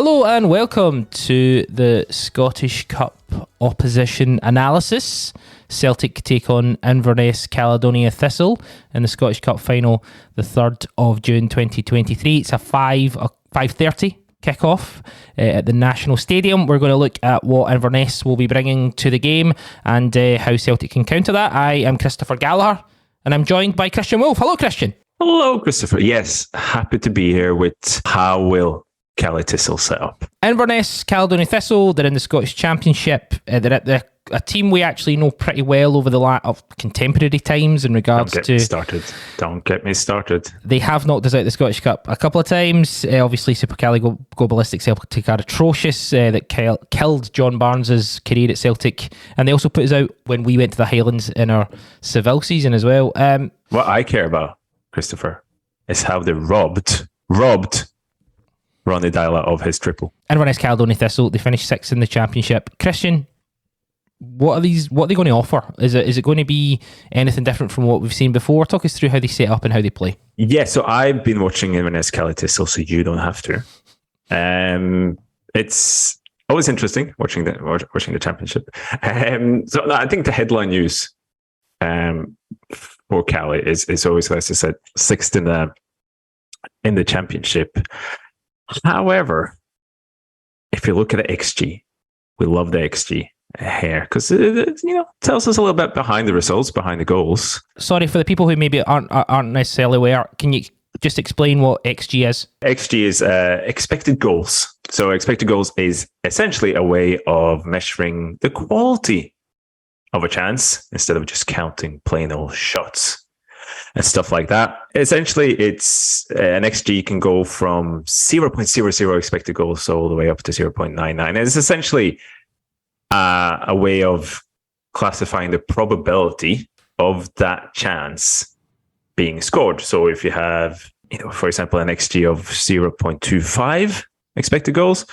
Hello and welcome to the Scottish Cup opposition analysis. Celtic take on Inverness Caledonian Thistle in the Scottish Cup final, the 3rd of June 2023. It's a 5:30 kick-off at the National Stadium. We're going to look at what Inverness will be bringing to the game and how Celtic can counter that. I am Christopher Gallagher and I'm joined by Christian Wulff. Hello, Christian. Hello, Christopher. Yes, happy to be here with how will Cali Thistle set up. Inverness Caledonian Thistle, they're in the Scottish Championship. They're a team we actually know pretty well over the of contemporary times in regards to... Don't get me started. They have knocked us out of the Scottish Cup a couple of times. Obviously, Super Cali go ballistic. Celtic are atrocious. That killed John Barnes' career at Celtic. And they also put us out when we went to the Highlands in our Seville season as well. What I care about, Christopher, is how they robbed Ronnie Deila of his triple. Inverness Caledonian Thistle, they finished 6th in the Championship. Christian, what are they going to offer? Is it going to be anything different from what we've seen before? Talk us through how they set up and how they play. Yeah, so I've been watching Inverness Caledonian Thistle, so you don't have to. It's always interesting watching the Championship. So no, I think the headline news for Cali is always, as I said, 6th in the Championship. However, if you look at the XG, we love the XG here because it tells us a little bit behind the results, behind the goals. Sorry for the people who maybe aren't necessarily aware. Can you just explain what XG is? XG is expected goals. So expected goals is essentially a way of measuring the quality of a chance instead of just counting plain old shots and stuff like that. Essentially, it's an XG can go from 0.00 expected goals all the way up to 0.99. It's essentially a way of classifying the probability of that chance being scored. So if you have, for example, an XG of 0.25 expected goals,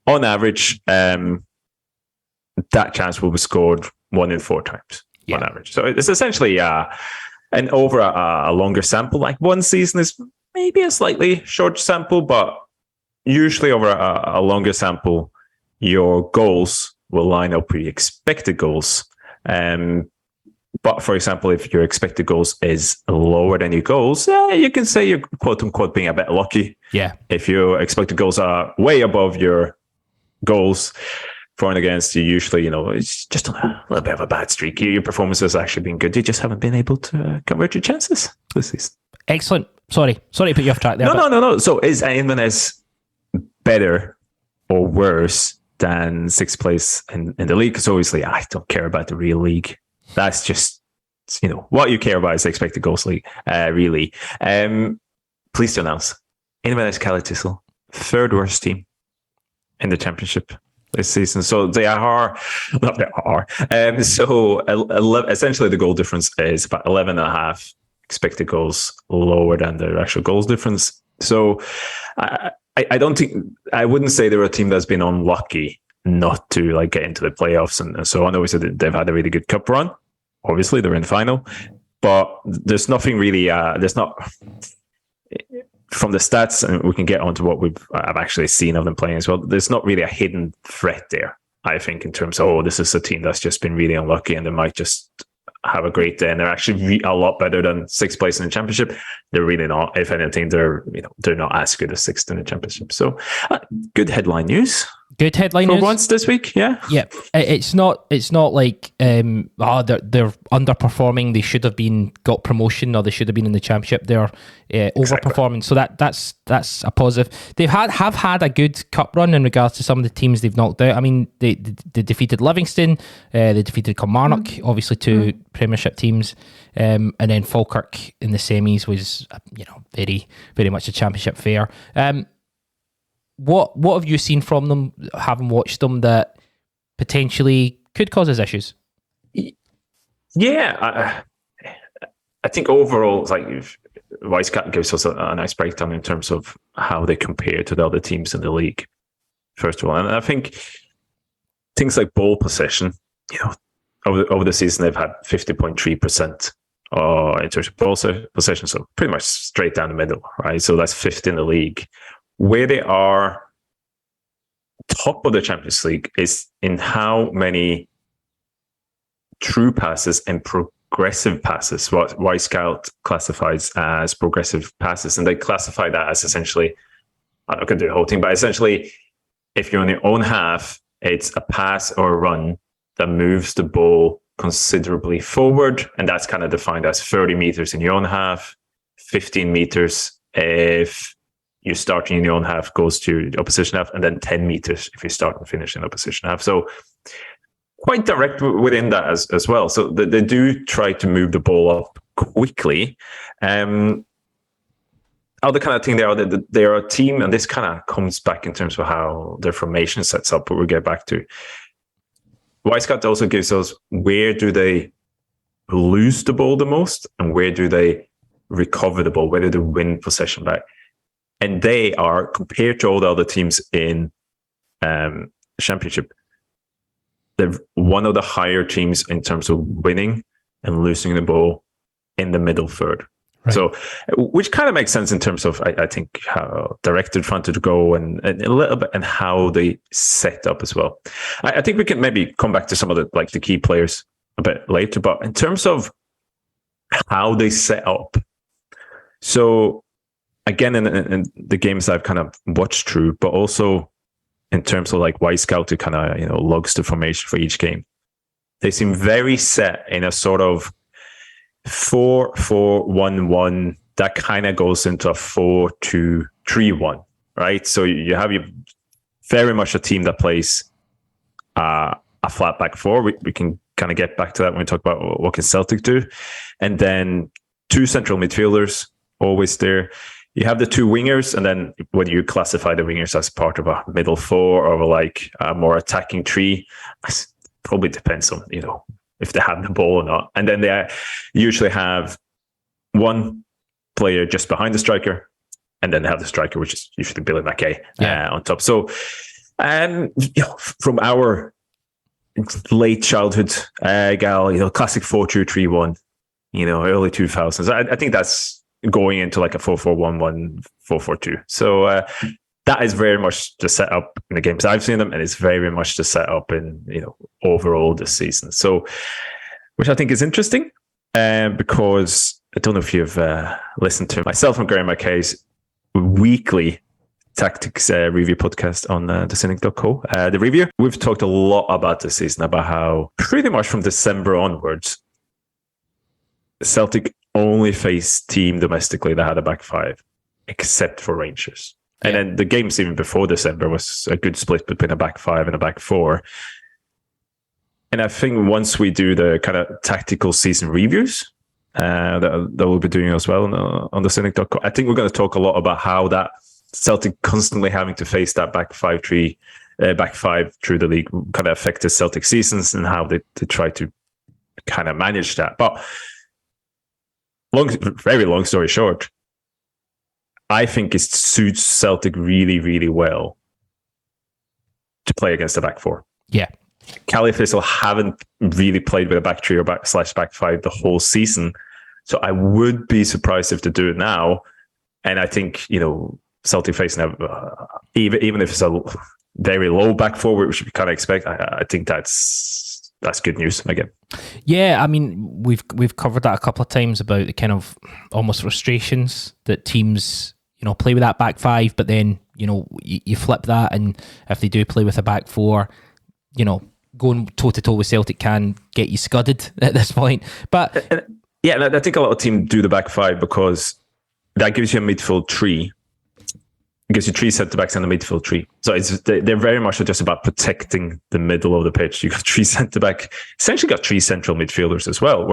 on average, that chance will be scored 1 in 4 times on average. So it's essentially and over a longer sample, like one season is maybe a slightly short sample, but usually over a longer sample, your goals will line up with your expected goals. But for example, if your expected goals is lower than your goals, you can say you're quote unquote being a bit lucky. Yeah. If your expected goals are way above your goals, for and against, you usually, it's just on a little bit of a bad streak. Your performance has actually been good. You just haven't been able to convert your chances this season. Excellent. Sorry to put you off track there. No. So is Inverness better or worse than 6th place in the league? Because obviously I don't care about the real league. That's just, what you care about is the expected goals league, really. Pleased to announce Inverness Caledonian Thistle, 3rd worst team in the Championship this season. So essentially the goal difference is about 11.5 expected goals lower than the actual goals difference. So I wouldn't say they're a team that's been unlucky not to get into the playoffs and so on. Obviously they've had a really good cup run. Obviously they're in the final, but there's nothing really, there's not, from the stats, and we can get onto what I've actually seen of them playing as well, there's not really a hidden threat there, I think, in terms of, this is a team that's just been really unlucky and they might just have a great day and they're actually a lot better than 6th place in the Championship. They're really not. If anything, they're not as good as 6th in the Championship. So good headline news. Good headline for news. once this week, yeah. Yeah, it's not like they're underperforming. They should have got promotion, or they should have been in the Championship. They're overperforming, so that's a positive. They have had a good cup run in regards to some of the teams they've knocked out. I mean, they defeated Livingston, they defeated Kilmarnock, obviously two Premiership teams, and then Falkirk in the semis was very very much a Championship fare. What have you seen from them, having watched them, that potentially could cause us issues? Yeah, I think overall, it's like Wisecat gives us a nice breakdown in terms of how they compare to the other teams in the league, first of all. And I think things like ball possession, over the season, they've had 50.3% in terms of ball possession, so pretty much straight down the middle, right? So that's 5th in the league. Where they are top of the Champions League is in how many true passes and progressive passes, what Wisecout classifies as progressive passes. And they classify that as essentially, I'm not going to do the whole thing, but essentially, if you're on your own half, it's a pass or a run that moves the ball considerably forward. And that's kind of defined as 30 meters in your own half, 15 meters if you're starting in your own half, goes to the opposition half, and then 10 meters if you start and finish in the opposition half. So quite direct within that as well. So they do try to move the ball up quickly. Other kind of thing, they are a team, and this kind of comes back in terms of how their formation sets up, but we'll get back to. Wisecout also gives us where do they lose the ball the most and where do they recover the ball, where do they win possession back. And they are, compared to all the other teams in Championship, they're one of the higher teams in terms of winning and losing the ball in the middle third. Right. So, which kind of makes sense in terms of, I think, how directed fronted to go and a little bit and how they set up as well. I think we can maybe come back to some of the key players a bit later, but in terms of how they set up. So, again, in the games I've kind of watched through, but also in terms of like Wisecout who kind of, logs the formation for each game, they seem very set in a sort of 4-4-1-1 that kind of goes into a 4-2-3-1, right? So you have very much a team that plays a flat back four. We can kind of get back to that when we talk about what can Celtic do. And then two central midfielders always there. You have the two wingers, and then whether you classify the wingers as part of a middle four or like a more attacking three, probably depends on, if they have the ball or not. And then they usually have one player just behind the striker, and then they have the striker, which is usually Billy Mackay on top. So from our late childhood, Gal, classic 4-2-3-1, early 2000s, I think that's going into like a 4-4-1-1, 4-4-2. So that is very much the setup in the games I've seen them, and it's very much the setup in overall this season. So, which I think is interesting, because I don't know if you've listened to myself and Graham Mackay's weekly tactics review podcast on thecynic.co. The review, we've talked a lot about this season, about how pretty much from December onwards, Celtic only faced team domestically that had a back five, except for Rangers. Yeah. And then the games even before December was a good split between a back five and a back four. And I think once we do the kind of tactical season reviews, that we'll be doing as well on thecynic.com, I think we're going to talk a lot about how that Celtic constantly having to face that back five through the league kind of affected Celtic seasons and how they try to kind of manage that. But very long story short, I think it suits Celtic really, really well to play against the back four. Yeah. Caledonian Thistle haven't really played with a back three or back five the whole season. So I would be surprised if they do it now. And I think, Celtic facing even if it's a very low back four, which we kind of expect, I think that's good news again. Yeah, I mean, we've covered that a couple of times about the kind of almost frustrations that teams, play with that back five, but then, you flip that, and if they do play with a back four, going toe-to-toe with Celtic can get you scudded at this point. But yeah, I think a lot of teams do the back five because that gives you a midfield three. It gives you three centre-backs and a midfield three. So they're very much just about protecting the middle of the pitch. You got three centre-back, essentially got three central midfielders as well.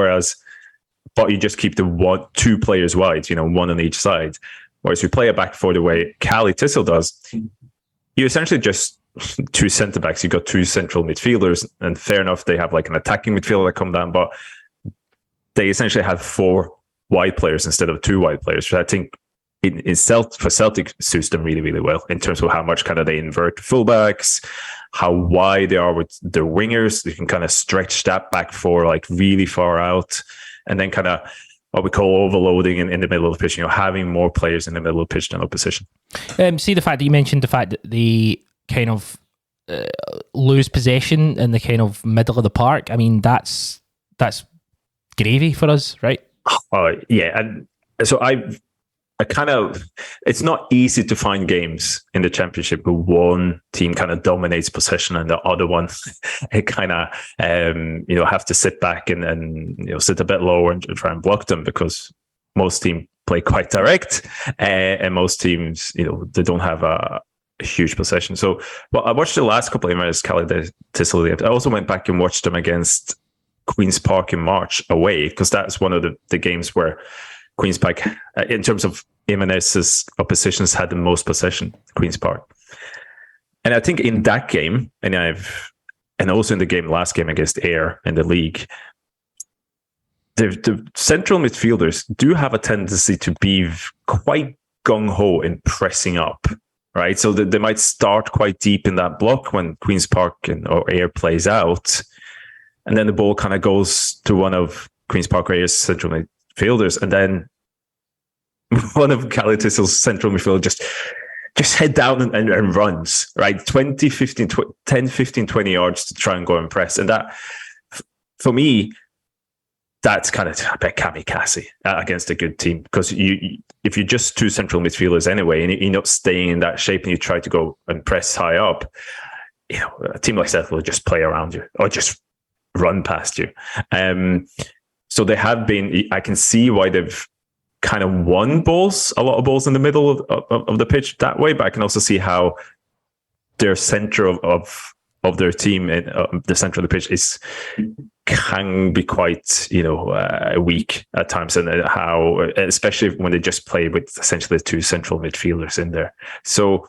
But you just keep two players wide, one on each side. Whereas you play a back four the way Cali Thistle does, you essentially just two centre-backs. You got two central midfielders, and fair enough, they have like an attacking midfielder that come down, but they essentially have four wide players instead of two wide players, which I think for Celtic suits them really, really well in terms of how much kind of they invert fullbacks, how wide they are with their wingers. They can kind of stretch that back four like really far out, and then kind of what we call overloading in the middle of the pitch, having more players in the middle of the pitch than opposition. See the fact that you mentioned the fact that they kind of lose possession in the kind of middle of the park, I mean, that's gravy for us, right? Yeah, and so I kind of, it's not easy to find games in the championship where one team kind of dominates possession and the other one it kind of have to sit back and sit a bit lower and try and block them, because most teams play quite direct, and most teams they don't have a huge possession. So, well, I watched the last couple of Inverness Caledonian Thistle. I also went back and watched them against Queen's Park in March away, because that's one of the games where Queen's Park, in terms of Inverness's oppositions, had the most possession, Queen's Park. And I think in that game, and also in the last game against Ayr in the league, the central midfielders do have a tendency to be quite gung-ho in pressing up, right? So they might start quite deep in that block when Queen's Park or Ayr plays out, and then the ball kind of goes to one of Queen's Park or Ayer's central midfielders, and then one of Caledonian Thistle's central midfielders just head down and runs, right? 10, 15, 20 yards to try and go and press. And that, for me, that's kind of a bit kamikaze against a good team, because if you're just two central midfielders anyway, and you're not staying in that shape and you try to go and press high up, a team like Celtic will just play around you or just run past you. So they have been, I can see why they've kind of won a lot of balls in the middle of the pitch that way, but I can also see how their center of their team, the center of the pitch, can be quite weak at times, and how, especially when they just play with essentially the two central midfielders in there. So,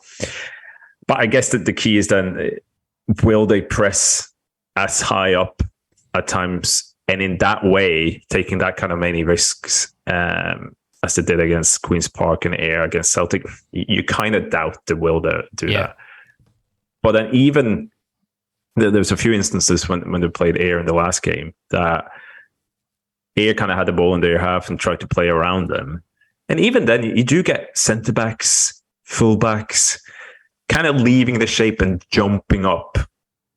but I guess that the key is then, will they press as high up at times, and in that way taking that kind of many risks as they did against Queen's Park and Ayr against Celtic? You kind of doubt they will do that. But then even there's a few instances when they played Ayr in the last game that Ayr kind of had the ball in their half and tried to play around them. And even then, you do get centre-backs, full-backs, kind of leaving the shape and jumping up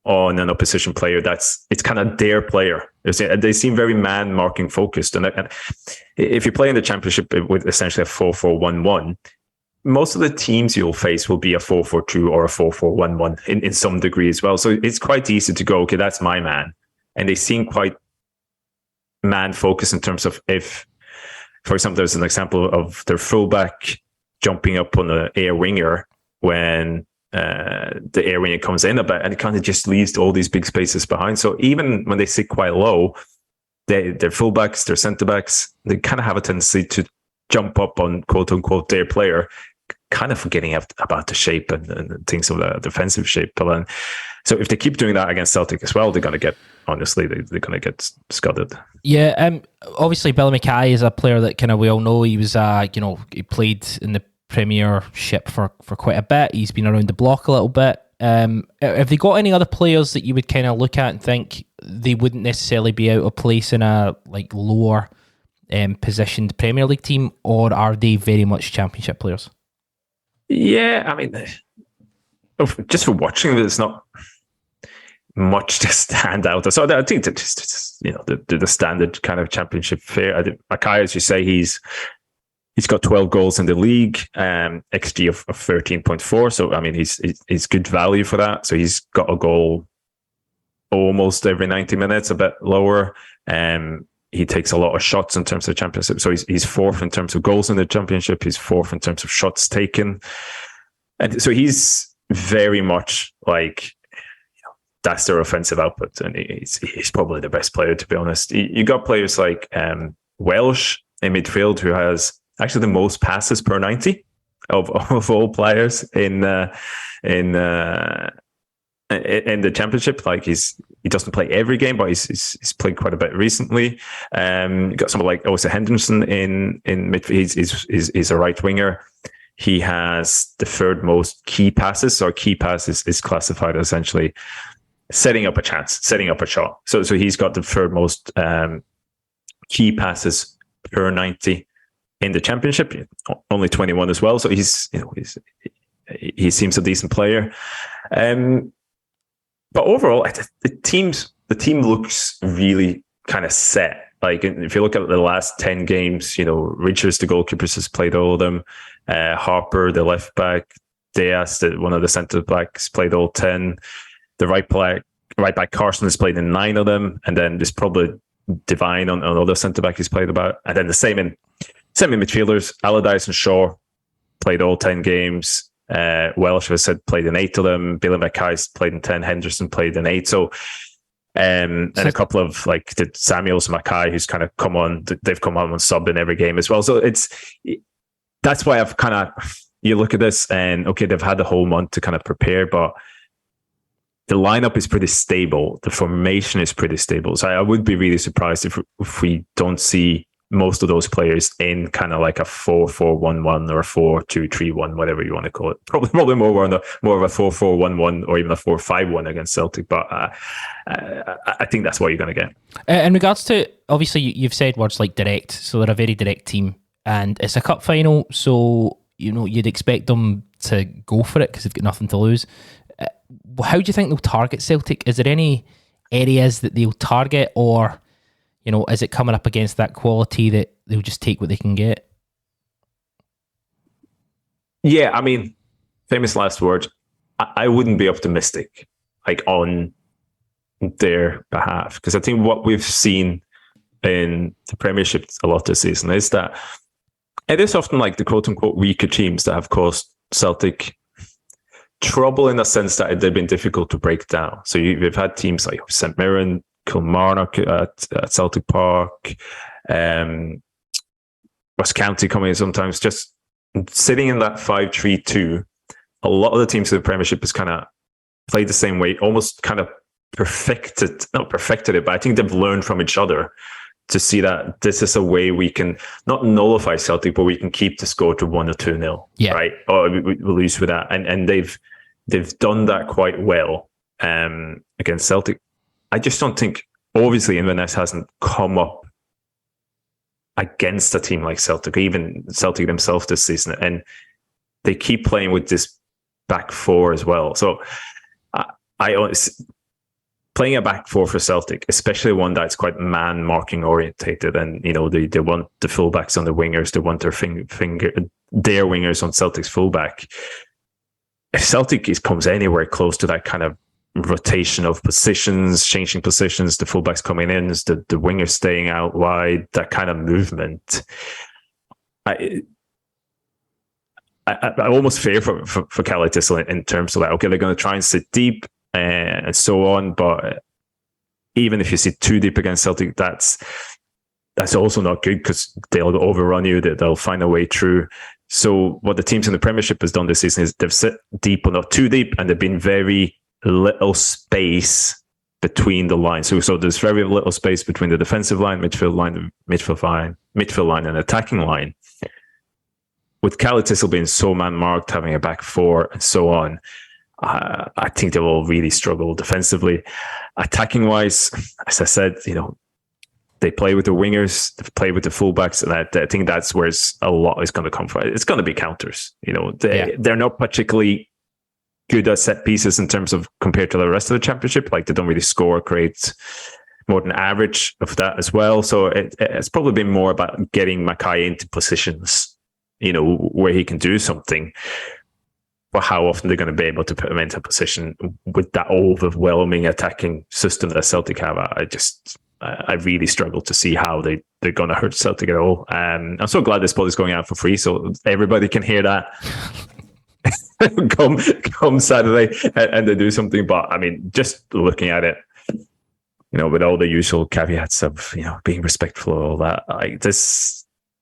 on an opposition player. It's kind of their player. They seem very man-marking focused. And if you play in the championship with essentially a 4-4-1-1, most of the teams you'll face will be a 4-4-2 or a 4-4-1-1 in some degree as well. So it's quite easy to go, okay, that's my man. And they seem quite man-focused in terms of, if, for example, there's an example of their fullback jumping up on the Ayr winger when the Ayr winger comes in a bit, and it kind of just leaves all these big spaces behind. So even when they sit quite low, their fullbacks, their centre-backs, they kind of have a tendency to jump up on quote-unquote their player, kind of forgetting about the shape and things of the defensive shape. So if they keep doing that against Celtic as well, they're going to get, honestly, they're going to get scudded. Yeah, obviously Billy Mackay is a player that kind of we all know. He was, he played in the Premiership for quite a bit. He's been around the block a little bit. Have they got any other players that you would kind of look at and think they wouldn't necessarily be out of place in a lower positioned Premier League team, or are they very much Championship players? Yeah, I mean, just for watching, there's not much to stand out. So I think that just the standard kind of Championship fare. I think Mackay, as you say, he's got 12 goals in the league, XG of 13.4. So I mean, he's good value for that. So he's got a goal almost every 90 minutes, a bit lower. He takes a lot of shots in terms of championship. So he's fourth in terms of goals in the championship. He's fourth in terms of shots taken. And so he's very much that's their offensive output. And he's probably the best player, to be honest. You got players like Welsh in midfield, who has actually the most passes per 90 of all players in the championship. He doesn't play every game, but he's played quite a bit recently. You got someone like Osa Henderson in midfield. He's a right winger. He has the third most key passes. So key passes is classified as essentially setting up a chance, setting up a shot. So he's got the third most key passes per 90 in the championship. Only 21 as well. So he seems a decent player. But overall, the team looks really kind of set. Like if you look at the last 10 games, Richards, the goalkeepers, has played all of them. Harper, the left back, Diaz, one of the centre backs, played all 10. The right back Carson has played in 9 of them, and then there's probably Devine on another centre back he's played about, and then the same in midfielders. Allardyce and Shaw played all 10 games. Welsh, as I said, played in 8 of them. Billy Mackay's played in 10. Henderson played in 8. So, and a couple of like the Samuels and Mackay, who's kind of come on. They've come on sub in every game as well. So that's why I've kind of, you look at this and okay, they've had the whole month to kind of prepare, but the lineup is pretty stable. The formation is pretty stable. So I would be really surprised if we don't see most of those players in kind of like a 4-4-1-1 or a 4-2-3-1, whatever you want to call it. Probably more of a 4-4-1-1 or even a 4-5-1 against Celtic. But I think that's what you're going to get. In regards to, obviously, you've said words like direct, so they're a very direct team, and it's a cup final, so you'd expect them to go for it because they've got nothing to lose. How do you think they'll target Celtic? Is there any areas that they'll target, or is it coming up against that quality that they'll just take what they can get? Yeah, I mean, famous last words. I wouldn't be optimistic, like on their behalf, because I think what we've seen in the Premiership a lot this season is that it is often like the quote-unquote weaker teams that have caused Celtic trouble, in the sense that they've been difficult to break down. So you've had teams like St Mirren, Kilmarnock at Celtic Park, West County coming in sometimes, just sitting in that 5-3-2. A lot of the teams in the Premiership has kind of played the same way, almost kind of not perfected it, but I think they've learned from each other to see that this is a way we can not nullify Celtic, but we can keep the score to 1 or 2-0, right? Or we lose with that. And they've done that quite well against Celtic. I just don't think, obviously, Inverness hasn't come up against a team like Celtic, even Celtic themselves this season. And they keep playing with this back four as well. So playing a back four for Celtic, especially one that's quite man marking orientated, and they want the fullbacks on the wingers, they want their wingers on Celtic's fullback. If Celtic comes anywhere close to that kind of rotation of positions, changing positions, the fullbacks coming in, the wingers staying out wide, that kind of movement, I almost fear for Caledonian Thistle in terms of that. Okay, they're going to try and sit deep and so on, but even if you sit too deep against Celtic, that's also not good, because they'll overrun you. They'll find a way through. So what the teams in the Premiership has done this season is they've sit deep but not too deep, and they've been very little space between the lines. So there's very little space between the defensive line, midfield line, and attacking line. With Caledonian Thistle being so man-marked, having a back four and so on, I think they will really struggle defensively. Attacking-wise, as I said, they play with the wingers, they play with the fullbacks, and I think that's where a lot is going to come from. It's going to be counters. They're not particularly good at set pieces in terms of compared to the rest of the Championship. Like, they don't really score, create more than average of that as well. So it's probably been more about getting Mackay into positions, where he can do something. But how often they're going to be able to put him into a position with that overwhelming attacking system that Celtic have, I really struggle to see how they're going to hurt Celtic at all. I'm so glad this pod is going out for free, so everybody can hear that. come Saturday and they do something. But I mean, just looking at it, with all the usual caveats of being respectful of all that,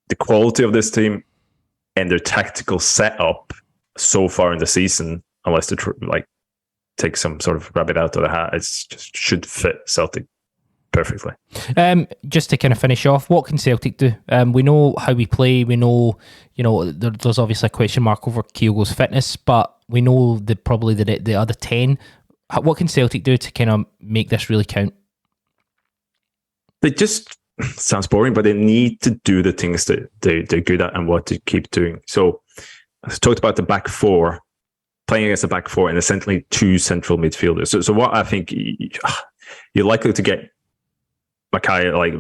the quality of this team and their tactical setup so far in the season, unless they take some sort of rabbit out of the hat, it's just should fit Celtic perfectly. Just to kind of finish off, what can Celtic do? We know how we play. We know, there's obviously a question mark over Kyogo's fitness, but we know probably the other 10. What can Celtic do to kind of make this really count? They just, sounds boring, but they need to do the things that they're good at and what to keep doing. So I talked about the back four. playing against a back four and essentially two central midfielders. So what I think you're likely to get Mackay like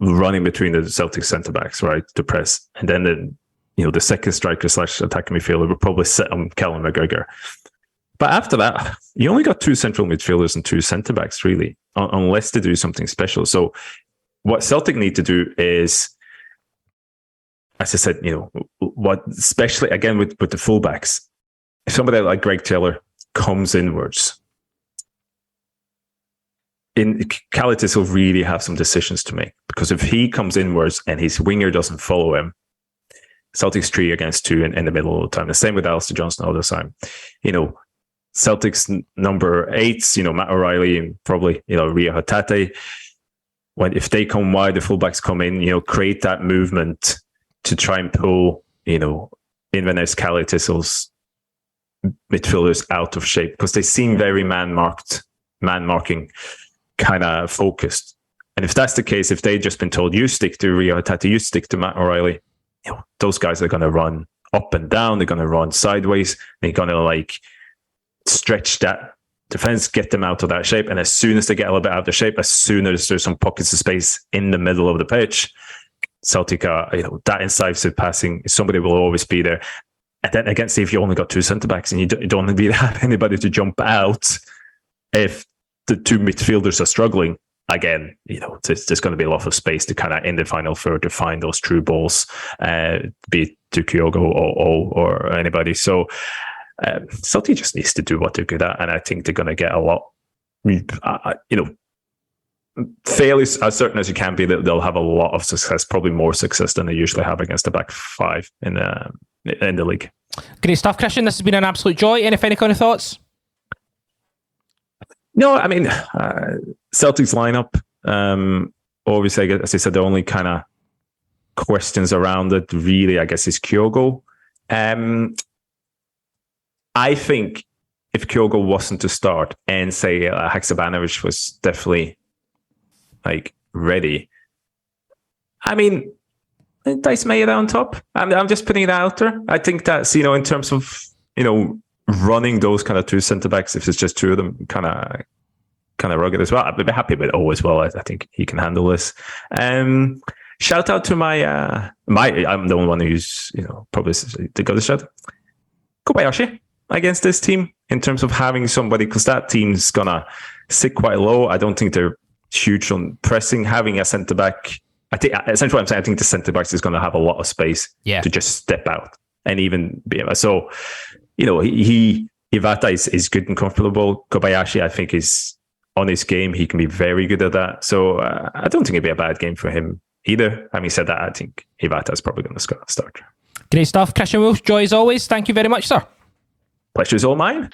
running between the Celtic centre backs, right, to press, and then the second striker / attacking midfielder will probably set on Callum McGregor. But after that, you only got two central midfielders and two centre backs, really, unless they do something special. So what Celtic need to do is, as I said, what especially again with the fullbacks, if somebody like Greg Taylor comes inwards, Caledonian Thistle will really have some decisions to make, because if he comes inwards and his winger doesn't follow him, Celtic's 3 against 2 in the middle of the time. The same with Alistair Johnston all the time. Celtic's number 8s, Matt O'Reilly and probably, Ria Hatate. If they come wide, the fullbacks come in, create that movement to try and pull, Inverness Caledonian Thistle's midfielders out of shape, because they seem very man-marking kind of focused. And if that's the case, if they've just been told, you stick to Ria Hatate, you stick to Matt O'Reilly, those guys are going to run up and down, they're going to run sideways, they're going to stretch that defense, get them out of that shape. And as soon as they get a little bit out of shape, as soon as there's some pockets of space in the middle of the pitch, Celtic are, that incisive passing, somebody will always be there. And then again, see if you only got two centre backs and you don't really have anybody to jump out, if the two midfielders are struggling, again, there's going to be a lot of space to kind of in the final third to find those true balls, be it to Kyogo or anybody. So Celtic just needs to do what they're good at, and I think they're going to get a lot. Fairly as certain as you can be that they'll have a lot of success, probably more success than they usually have against the back five in the league. Great stuff, Christian. This has been an absolute joy. Any final kind of thoughts? No, I mean, Celtic's lineup, obviously, as I said, the only kind of questions around it really, I guess, is Kyogo. I think if Kyogo wasn't to start and say Haksabanovic was definitely ready, I mean, Dice Maeda on top. I'm just putting it out there. I think that's, in terms of, running those kind of two centre backs, if it's just two of them, kind of rugged as well. I'd be happy with O as well. I think he can handle this. Shout out to my I'm the only one who's probably to go to shout. Kobayashi against this team in terms of having somebody, because that team's gonna sit quite low. I don't think they're huge on pressing. Having a centre back, I think essentially what I'm saying, I think the centre backs is going to have a lot of space to just step out and even be so. Iwata is good and comfortable. Kobayashi, I think, is on his game. He can be very good at that. So I don't think it'd be a bad game for him either. Having said that, I think Iwata is probably going to start. Great stuff. Christian Wulff, joy as always. Thank you very much, sir. Pleasure's all mine.